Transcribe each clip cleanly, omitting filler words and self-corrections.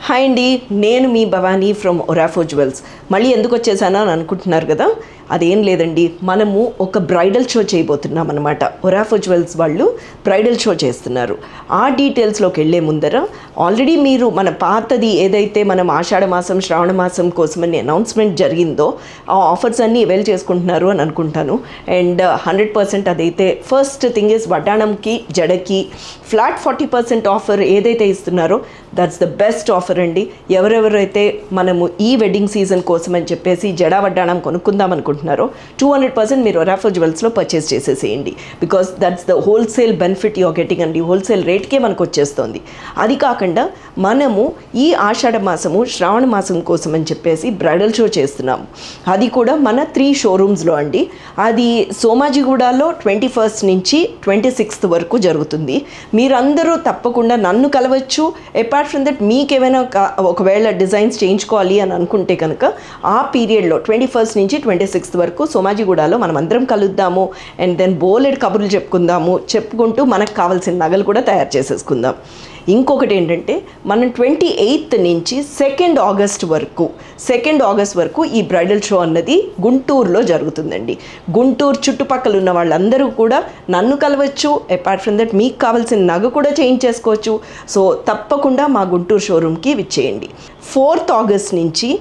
Hi అండి, నేను మీ Bhavani from ఒరాఫో jewels. మళ్ళీ ఎందుకు వచ్చేసానో అని అనుకుంటున్నారు కదా, అదేం లేదండి, మనము ఒక బ్రైడల్ షో చేయబోతున్నాం అనమాట. ఒరాఫో జ్యువెల్స్ వాళ్ళు బ్రైడల్ షో చేస్తున్నారు. ఆ డీటెయిల్స్లోకి వెళ్ళే ముందర ఆల్రెడీ మీరు మన పాతది ఏదైతే మనం ఆషాఢ మాసం శ్రావణ మాసం కోసమని అనౌన్స్మెంట్ జరిగిందో ఆ ఆఫర్స్ అన్నీ అవైల్ చేసుకుంటున్నారు అని అనుకుంటాను. అండ్ 100% అదైతే ఫస్ట్ థింగ్ ఇస్ వడ్డాణంకి జడకి ఫ్లాట్ 40% ఆఫర్ ఏదైతే ఇస్తున్నారో దట్స్ ద బెస్ట్ ఆఫర్ అండి. ఎవరెవరైతే మనము ఈ వెడ్డింగ్ సీజన్ కోసం అని చెప్పేసి జడా వడ్డాణం కొనుక్కుందాం అనుకుంటున్నారో 200% మీరు ఒరాఫో జ్యువెల్స్లో పర్చేస్ చేసేసేయండి. Because that's the wholesale benefit you are getting అండి. హోల్సేల్ రేట్కే మనకు వచ్చేస్తుంది. అది కాకుండా మనము ఈ ఆషాఢ మాసము శ్రావణ మాసం కోసం అని చెప్పేసి బ్రైడల్ షో చేస్తున్నాము. అది కూడా మన 3 షోరూమ్స్లో అండి. అది సోమాజిగూడలో 21st నుంచి 26th వరకు జరుగుతుంది. మీరందరూ తప్పకుండా నన్ను కలవచ్చు. అపార్ట్ ఫ్రమ్ దట్ మీకేమైనా ఒకవేళ డిజైన్స్ చేయించుకోవాలి అని అనుకుంటే కనుక ఆ పీరియడ్లో 21st నుంచి 26th వరకు సోమాజిగూడలో మనం అందరం కలుద్దాము. అండ్ దెన్ బోలెడ్ కబుర్లు చెప్పుకుంటూ మనకు కావాల్సిన నగలు కూడా తయారు చేసేసుకుందాం. ఇంకొకటి ఏంటంటే మనం 28th నుంచి 2nd ఆగస్ట్ వరకు ఈ బ్రైడల్ షో అన్నది గుంటూరులో జరుగుతుందండి. గుంటూరు చుట్టుపక్కల ఉన్న వాళ్ళందరూ కూడా నన్ను కలవచ్చు. అపార్ట్ ఫ్రమ్ దట్ మీకు కావాల్సిన నగ కూడా చేయించేసుకోవచ్చు. సో తప్పకుండా మా గుంటూరు షోరూమ్కి విచ్చేయండి. 4th ఆగస్ట్ నుంచి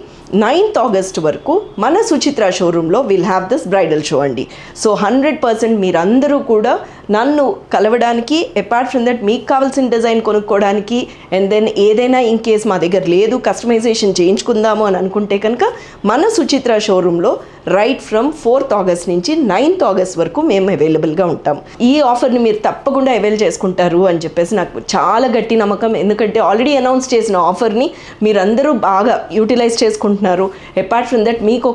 9th ఆగస్ట్ వరకు మన సుచిత్ర షోరూంలో will have this bridal show అండి. సో 100% మీరందరూ కూడా నన్ను కలవడానికి, అపార్ట్ ఫ్రమ్ దట్ మీకు కావాల్సిన డిజైన్ కొనుక్కోవడానికి, అండ్ దెన్ ఏదైనా ఇన్ కేస్ మా దగ్గర లేదు కస్టమైజేషన్ చేయించుకుందాము అని అనుకుంటే కనుక మన సుచిత్ర షోరూంలో రైట్ ఫ్రమ్ 4th ఆగస్ట్ నుంచి 9th ఆగస్ట్ వరకు మేము అవైలబుల్గా ఉంటాం. ఈ ఆఫర్ని మీరు తప్పకుండా అవైల్ చేసుకుంటారు అని చెప్పేసి నాకు చాలా గట్టి నమ్మకం. ఎందుకంటే ఆల్రెడీ అనౌన్స్ చేసిన ఆఫర్ని మీరందరూ బాగా యూటిలైజ్ చేసుకుంటున్నారు. అపార్ట్ ఫ్రమ్ దట్ మీకు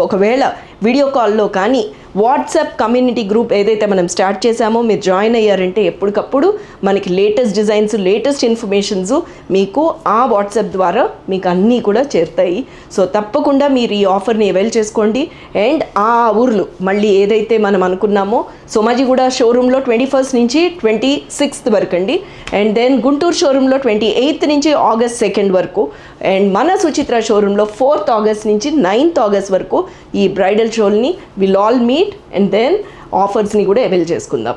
ఒకవేళ వీడియో కాల్లో కానీ వాట్సాప్ కమ్యూనిటీ గ్రూప్ ఏదైతే మనం స్టార్ట్ చేశామో మీరు జాయిన్ అయ్యారంటే ఎప్పటికప్పుడు మనకి లేటెస్ట్ డిజైన్స్, లేటెస్ట్ ఇన్ఫర్మేషన్స్ మీకు ఆ వాట్సాప్ ద్వారా మీకు అన్నీ కూడా చేరుతాయి. సో తప్పకుండా మీరు ఈ ఆఫర్ని అవైల్ చేసుకోండి. అండ్ ఆ ఊర్లు మళ్ళీ ఏదైతే మనం అనుకున్నామో సోమాజిగూడ షోరూంలో 21st నుంచి 26th వరకు అండి. అండ్ దెన్ గుంటూరు షోరూంలో 28th నుంచి August 2nd వరకు. అండ్ మన సుచిత్ర షోరూంలో 4th ఆగస్ట్ నుంచి 9th ఆగస్ట్ వరకు ఈ బ్రైడల్ షోల్ని will all meet and then ఆఫర్స్ని కూడా అవైల్ చేసుకుందాం.